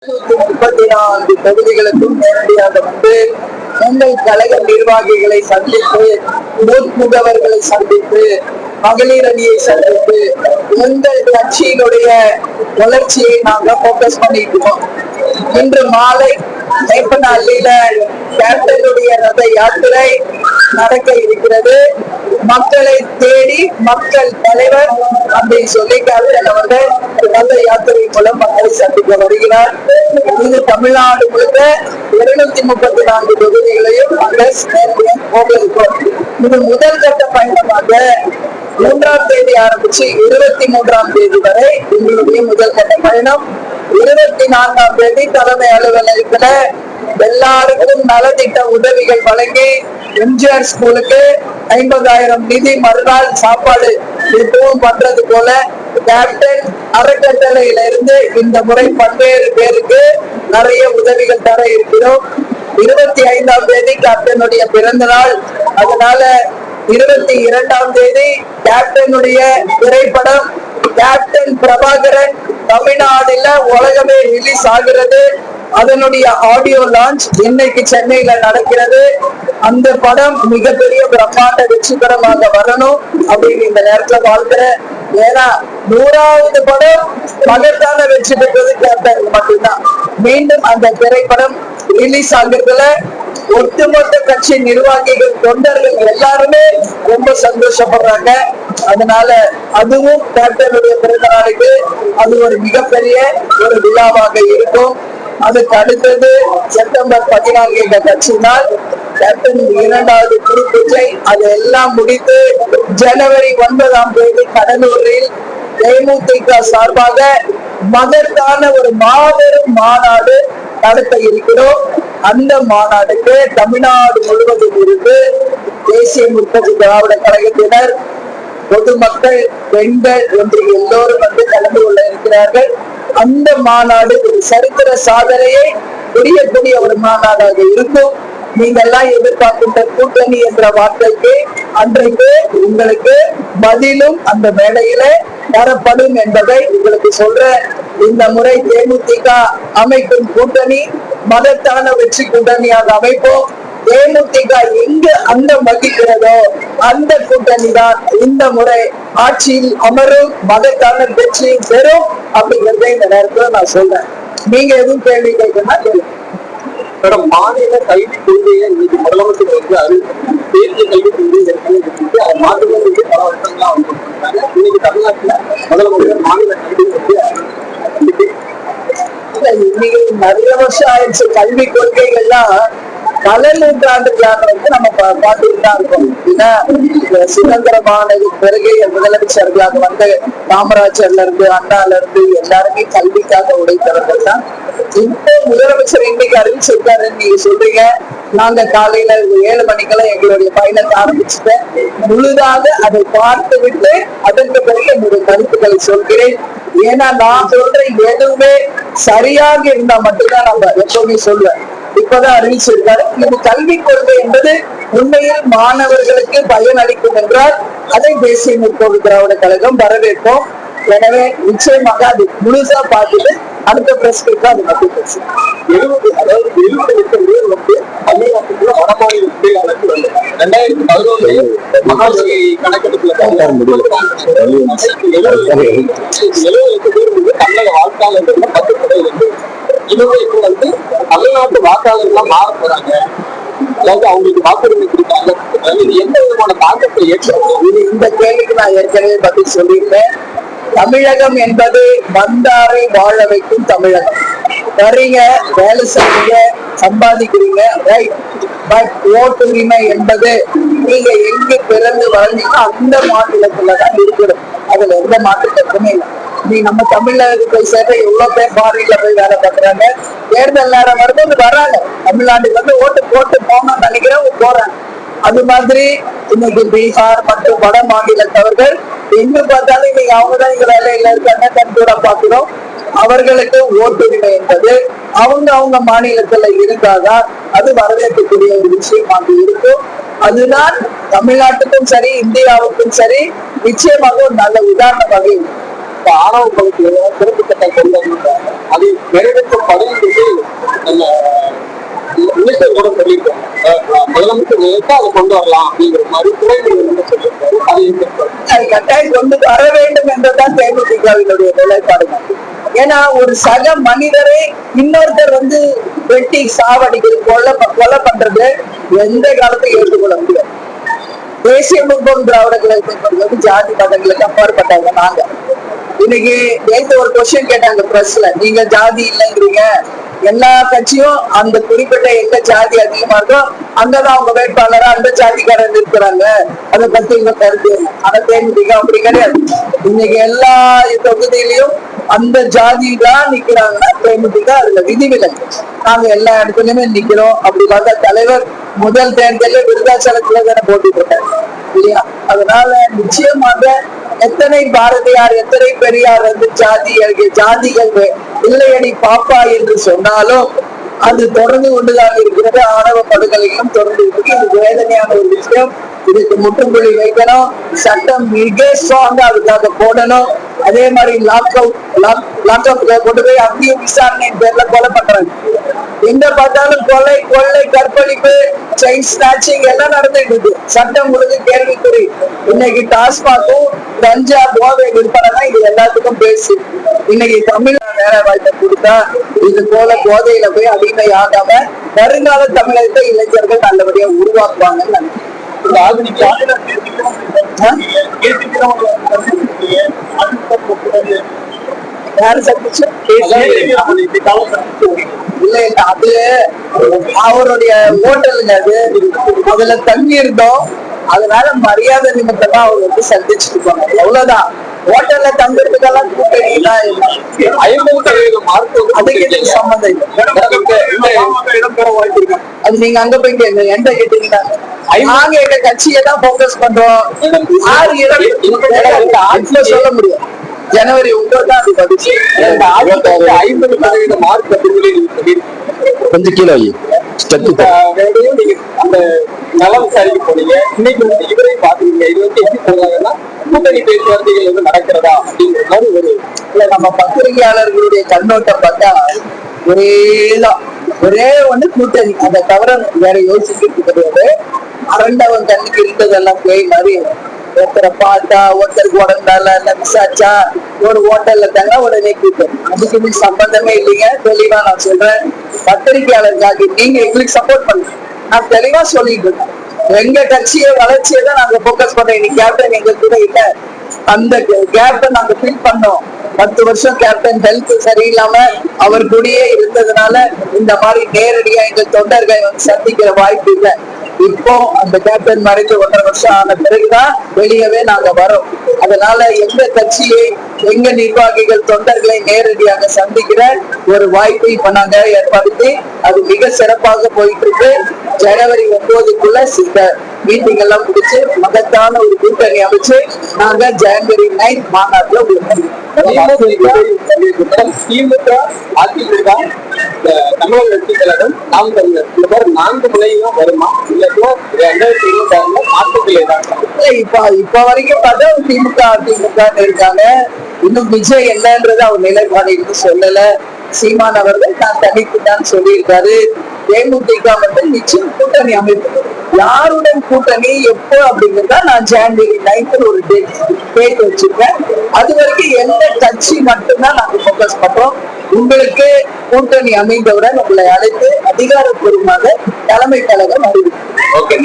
34 தொகுதிகளுக்கும் நேரடியாக வந்து உங்கள் கழக நிர்வாகிகளை சந்தித்து, பூத் முகவர்களை சந்தித்து, மகளிர் அணியை சந்தித்து, உங்கள் கட்சியினுடைய வளர்ச்சியை நாங்க போக்கஸ் பண்ணிருக்கோம். இன்று மாலை மேப்பனஹள்ளியில கேப்டனுடைய ரத யாத்திரை நடக்க இருக்கிறது. மக்களை தேடி மக்கள் தலைவர் அப்படின்னு சொல்லி கேப்டன் அவர்கள் ரத யாத்திரை மூலம் மக்களை சந்திக்க வருகிறார். இது தமிழ்நாடு முழுக்க 234 தொகுதிகளையும் போக இருக்கும். இது முதல் கட்ட பயணமாக 3ஆம் தேதி ஆரம்பிச்சு 23ஆம் தேதி வரை எங்களுடைய முதல் கட்ட பயணம். 24ஆம் தேதி தலைமை அலுவலகத்துல எல்லாருக்கும் நலத்திட்ட உதவிகள் வழங்கி எம்ஜிஆர் ஸ்கூலுக்கு 50,000 நிதி, மறுநாள் சாப்பாடு இப்பவும் பண்றது போல கேப்டன் அறக்கட்டளையில இருந்து இந்த முறை பல்வேறு பேருக்கு நிறைய உதவிகள் தர இருக்கிறோம். 25ஆம் தேதி கேப்டனுடைய பிறந்த நாள். அதனால 22ஆம் தேதி கேப்டனுடைய திரைப்படம் கேப்டன் பிரபாகரன் தமிழ்நாடுல உலகமே ரிலீஸ் ஆகிறது. அதனுடைய ஆடியோ லான்ச் இன்னைக்கு சென்னையில நடக்கிறது. அந்த படம் மிகப்பெரிய பிரம்மாண்ட வெற்றிகரமாக வரணும் அப்படின்னு இந்த நேரத்துல வாழ்க்கிறேன். ஏன்னா 100வது படம் மகத்தான வெற்றி பெற்றது கேப்டன் மட்டும்தான். மீண்டும் அந்த திரைப்படம் ரிலீஸ் ஆகிறதுல ஒட்டுமொத்த கட்சி நிர்வாகிகள், தொண்டர்கள் எல்லாருமே ரொம்ப சந்தோஷப்படுறாங்க. அதனால அதுவும் கேப்டனுடைய பிறந்த நாளுக்கு அது ஒரு மிகப்பெரிய ஒரு விழாவாக இருக்கும். அதுக்கு அடுத்தது செப்டம்பர் 14 என்ற கட்சி நாள், கேப்டன் 2வது குரு பூஜை. அதெல்லாம் முடித்து ஜனவரி 9ஆம் தேதி கடலூரில் தேமுதிக சார்பாக மகத்தான ஒரு மாபெரும் மாநாடு நடத்த இருக்கிறோம். அந்த மாநாடுக்கு தமிழ்நாடு முழுவதும் இருந்து தேசிய முற்போக்கு திராவிட கழகத்தினர், பொதுமக்கள், பெண்கள் என்று எல்லோரும் வந்து கலந்து கொள்ள இருக்கிறார்கள். அந்த மாநாடு ஒரு சரித்திர சாதனையை புரியக்கூடிய ஒரு மாநாடாக இருக்கும். நீங்க எல்லாம் எதிர்பார்க்கின்ற கூட்டணி என்ற வார்த்தைக்கு அன்றைக்கு உங்களுக்கு பதிலும் அந்த மேடையில தரப்படும் என்பதை உங்களுக்கு சொல்ற. இந்த முறை தேமுதிக அமைக்கும் கூட்டணி மகத்தான வெற்றி கூட்டணியாக அமைப்போம். தேமுதிக எங்கு அங்கம் வகிக்கிறதோ அந்த கூட்டணி தான் இந்த முறை ஆட்சியில் அமரும், மகத்தான வெற்றி பெறும் அப்படிங்கறத இந்த நேரத்துல நான் சொல்றேன். நீங்க எதுவும் கேள்வி கேட்கணும்னா கேளுங்க. மாநில கல்வி கொள்கையை இன்னைக்கு முதலமைச்சர் வந்து தேசிய கல்வி கொள்கை அதை மாற்றுவது பல வருஷங்களா வந்து இன்னைக்கு தமிழ்நாட்டுல முதலமைச்சர் மாநில கல்வி இன்னைக்கு நிறைய வருஷம் ஆயிடுச்சு. கல்வி கொள்கைகள்லாம் பல நூற்றாண்டுகளாக வந்து நம்ம பார்த்துட்டு தான் இருக்கோம். ஏன்னா சுதந்திரமானது பிறகு முதலமைச்சர்களாக வந்து காமராஜர்ல இருந்து, அண்ணால இருந்து எல்லாருமே கல்விக்காக உழைத்தவர்கள் தான். இப்போ முதலமைச்சர் இன்னைக்கு அறிவிச்சிருக்காருன்னு நீங்க சொல்றீங்க. நாங்க காலையில 7 மணிக்கெல்லாம் எங்களுடைய பயணத்தை ஆரம்பிச்சுட்டேன். முழுதாக அதை பார்த்து விட்டு அதற்கு பிறகு என்னுடைய கருத்துக்களை சொல்கிறேன். ஏன்னா நான் சொல்ற எதுவுமே சரியாக இருந்தா மட்டும்தான் நம்ம எப்பவுமே சொல்லுவேன். இப்பதான் அறிவிச்சிருக்காரு. இது கல்விக் கொள்கை என்பது உண்மையில் மாணவர்களுக்கு பயன் அளிக்கும் என்றால் அதை தேசிய முற்போக்கு திராவிட கழகம் வரவேற்போம். எனவே நிச்சயமாக அது முழுசா பார்த்துட்டு அடுத்த பிரஸ்க்கு அது மட்டும் பேசும். 70 வந்து தமிழ்நாட்டுக்குள்ள வடமாநில பிள்ளைகளுக்கு வந்து 2011 மகாஜி கணக்கெடுப்புல 70 லட்சம் பேர் வந்து தமிழக வாக்காளர்கள் 10 வந்து இவங்க இப்ப வந்து தமிழ்நாட்டு வாக்காளர்கள்லாம் மாற போறாங்க, அதாவது அவங்களுக்கு வாக்குரிமை கொடுத்தாங்க. இது எந்த விதமான தாக்கத்தை ஏற்படுத்தும்? இந்த கேள்விக்கு நான் ஏற்கனவே பதில் சொல்லியிருந்தேன். தமிழகம் என்பது வந்தாரை வாழ வைக்கும் தமிழகம். வரீங்க, வேலை செய்றீங்க, சம்பாதிக்கிறீங்க, ரைட். பட் ஓட்டுரிமை என்பது நீங்க எங்கு பிறந்து வளர்ந்தீங்கன்னா அந்த மாநிலத்துலதான் இருக்கணும். அதுல எந்த மாற்றத்துக்குமே இல்லை. நீ நம்ம தமிழ்நாடு போய் சேர்ற எவ்வளவு பேர் ஃபாரின்ல போய் வேலை பார்க்கறாங்க. தேர்தல் நேரம் வரும்போது வராங்க, தமிழ்நாட்டுக்கு வந்து ஓட்டு போட்டு போகணும்னு நினைக்கிறவங்க போறாங்க. அது மாதிரி இன்னைக்கு பீகார் மற்றும் வட மாநிலத்தவர்கள் எங்க பார்த்தாலும் இன்னைக்கு அவங்கதான் இங்க வேலையில இருக்காங்க, கண்கூட பாக்குறோம். அவர்களுக்கு ஓட்டுரிமை என்பது அவங்க மாநிலத்துல இருந்தாதான் அது வரவேற்கக்கூடிய ஒரு விஷயமாக இருக்கும். அதுதான் தமிழ்நாட்டுக்கும் சரி, இந்தியாவுக்கும் சரி நிச்சயமாக ஒரு நல்ல உதாரணமாக இருக்கும். இந்த ஆணவ பகுதியில சிறப்பு சட்டம் கொண்டு வந்திருக்காங்க. அது நிறைவேற்றப்படும் நம்ம மினிஸ்டர் கூட சொல்லியிருக்கோம். முதலமைச்சர் நினைத்தா அதை கொண்டு வரலாம் அப்படிங்கிற மாதிரி துணை முதலமைச்சர் சொல்லியிருக்காரு. அது கட்டாயம் கொண்டு வர வேண்டும் என்றுதான் தேமுதிகவினுடைய நிலைப்பாடு. ஏன்னா ஒரு சக மனிதரை இன்னொருத்தர் வெட்டி சாவடிக்கிறது, கொலை பண்றது எந்த காலத்தையும் ஏற்றுக்கொள்ள முடியாது. தேசிய முற்போக்கு திராவிட கழகத்தை ஜாதி மதங்களுக்கு அப்பாற்பட்டவங்க நாங்க. இன்னைக்கு நேற்று ஒரு கொஸ்டின் கேட்டாங்க பிரஸ்ல, நீங்க ஜாதி இல்லைங்கிறீங்க, எல்லா கட்சியும் அந்த குறிப்பிட்ட எங்க ஜாதி அதிகமா இருக்கோ அங்கதான் அவங்க வேட்பாளரா அந்த ஜாதிக்காரர் இருக்கிறாங்க, அதை பத்தி உங்க கருத்து? ஆனா தேமுதிக அப்படி கிடையாது. இன்னைக்கு எல்லா தொகுதியிலையும் அந்த ஜாதி தான் நிக்கிறாங்கன்னா தேமுதிக அதுல விதிவிலக்கு. நாங்க எல்லா இடத்துலயுமே நிக்கிறோம். அப்படி பார்த்தா தலைவர் முதல் தேர்தலில் விருதாச்சலத்துல தானே போட்டி போட்டாங்க இல்லையா? அதனால நிச்சயமாக எத்தனை பாரதியார் எத்தனை பெரியார் ஜாதிகள் இல்லையடி பாப்பா என்று சொன்னாலும் அது தொடர்ந்து கொண்டுதான் இருக்கிறது. ஆணவ படுகொலைகளும் தொடர்ந்து இருக்கு. இது வேதனையான ஒரு விஷயம். இதுக்கு முற்றுப்புள்ளி வைக்கணும். சட்டம் மிக ஸ்ட்ராங்கா அதுக்காக போடணும். அதே மாதிரி லாக் அவுட்ல கொண்டு போய் அங்கேய விசாரணை பேர்ல கொலை பண்றாங்க. எங்க பார்த்தாலும் கொலை, கொள்ளை, கற்பழிப்பு, செயின் ஸ்நாச்சிங் எல்லாம் நடந்துட்டு இருக்கு. சட்டம் ஒழுங்கு கேள்விக்குறி. இன்னைக்கு டாஸ்மாகும் கஞ்சா போதை விற்பனை தான் இது எல்லாத்துக்கும் பேசு. இன்னைக்கு தமிழ் வேலை வாய்ப்பை கொடுத்தா இது போல போதையில போய் அடிமை ஆகாம வருங்கால தமிழகத்தை இளைஞர்கள் நல்லபடியா உருவாக்குவாங்கன்னு நினைக்கிறேன். யாரு சந்திச்சு இல்ல இல்ல, அது அவருடைய ஹோட்டலுங்க. அது அதுல தங்கி இருந்தோம். அதனால மரியாதை நிமித்தமா அவங்க சந்திச்சுட்டு போனாங்க, அவ்வளவுதான். ஹோட்டல்ல தங்குறதுக்கெல்லாம் கூட்டணி சம்பந்தம் இல்லை. அது நீங்க அங்க போய் கேங்க, எந்த கேட்டீங்கன்னா நாங்க எங்க கட்சியை தான் போக்கஸ் பண்றோம். 6 இடம் சொல்ல முடியும். ஜனவரி 9 தான் அது வந்துச்சு. 50% மார்க் கொஞ்சம் கீழே அந்த நலம் சரிக்கு போனீங்க. இன்னைக்கு இவரையும் பாத்துக்கீங்க. இது எப்படி சொல்றாங்கன்னா கூட்டணி பேச்சுவார்த்தைகள் நடக்கிறதா அப்படிங்கிற மாதிரி ஒரு நம்ம பத்திரிகையாளர்களுடைய கண்ணோட்டம் பார்த்தா ஒரே ஒண்ணு கூட்டணி. அதை தவிர வேற யோசிக்கிறது கிடையாது. அரண்டவன் கண்ணுக்கு இருந்ததெல்லாம் பேய் மாதிரி ஒருத்தரை பார்த்தா ஒருத்தருக்கு உடந்தால விசாரிச்சா ஒரு ஹோட்டல்ல தங்க உடனே கூட்டம். அதுக்கு சம்பந்தமே இல்லைங்க. தெளிவா நான் சொல்றேன். பத்திரிகையாளருக்காக நீங்க எங்களுக்கு சப்போர்ட் பண்ணுங்க. நான் தெளிவா சொல்லிட்டு இருக்கேன். எங்க கட்சியை வளர்ச்சியை தான் நாங்க போக்கஸ் பண்றோம். இன்னைக்கு கேப்டன் எங்க கூட இல்ல. அந்த கேப்டன் நாங்க ஃபீல் பண்ணோம். 10 வருஷம் கேப்டன் ஹெல்த் சரியில்லாம அவர் கூடயே இருந்ததுனால இந்த மாதிரி நேரடியா எங்க தொண்டர்கள் சந்திக்கிற வாய்ப்பு இல்லை. இப்போ அந்த கேப்டன் மறைஞ்சு 1.5 வருஷம் ஆன பிறகுதான் வெளியவே நாங்க வரோம். அதனால எங்க கட்சியை எங்க நிர்வாகிகள் தொண்டர்களை நேரடியாக சந்திக்கிற ஒரு வாய்ப்பை இப்ப நாங்க ஏற்படுத்தி அது மிக சிறப்பாக போயிட்டு இருக்கு. ஜனவரி 9க்குள்ள சில மீட்டிங் எல்லாம் முடிச்சு மகத்தான ஒரு கூட்டணி அமைச்சு நாங்க ஜனவரி 9 மாநாட்டுல திமுக, அதிமுக, தமிழக வெற்றி கழகம், நாம் தமிழர் இந்த மாதிரி 4 முனையும் வருமா? இல்லைன்னா 2026 மாற்றத்தில் ஏதாவது இப்ப வரைக்கும் பார்த்தா திமுக அதிமுக இருக்காங்க. இன்னும் விஜய் என்னன்றது அவர் நிலைப்பாடு இன்னும் சொல்லல. சீமான் அவர்கள் நான் தனித்துதான் சொல்லியிருக்காரு. தேமுதிக நிச்சயம் கூட்டணி அமைப்பு. யாருடன் கூட்டணி எப்போ அப்படிங்கிறதா நான் ஜனவரி 9 ஒரு டேட் வச்சிருக்கேன். அது வரைக்கும் எந்த கட்சி மட்டும்தான் நாங்க போக்கஸ் பண்றோம். உங்களுக்கு கூட்டணி அமைந்தவுடன் உங்களை அழைத்து அதிகாரப்பூர்வமாக தலைமை கழகம் அறிவிக்கும். ஓகே.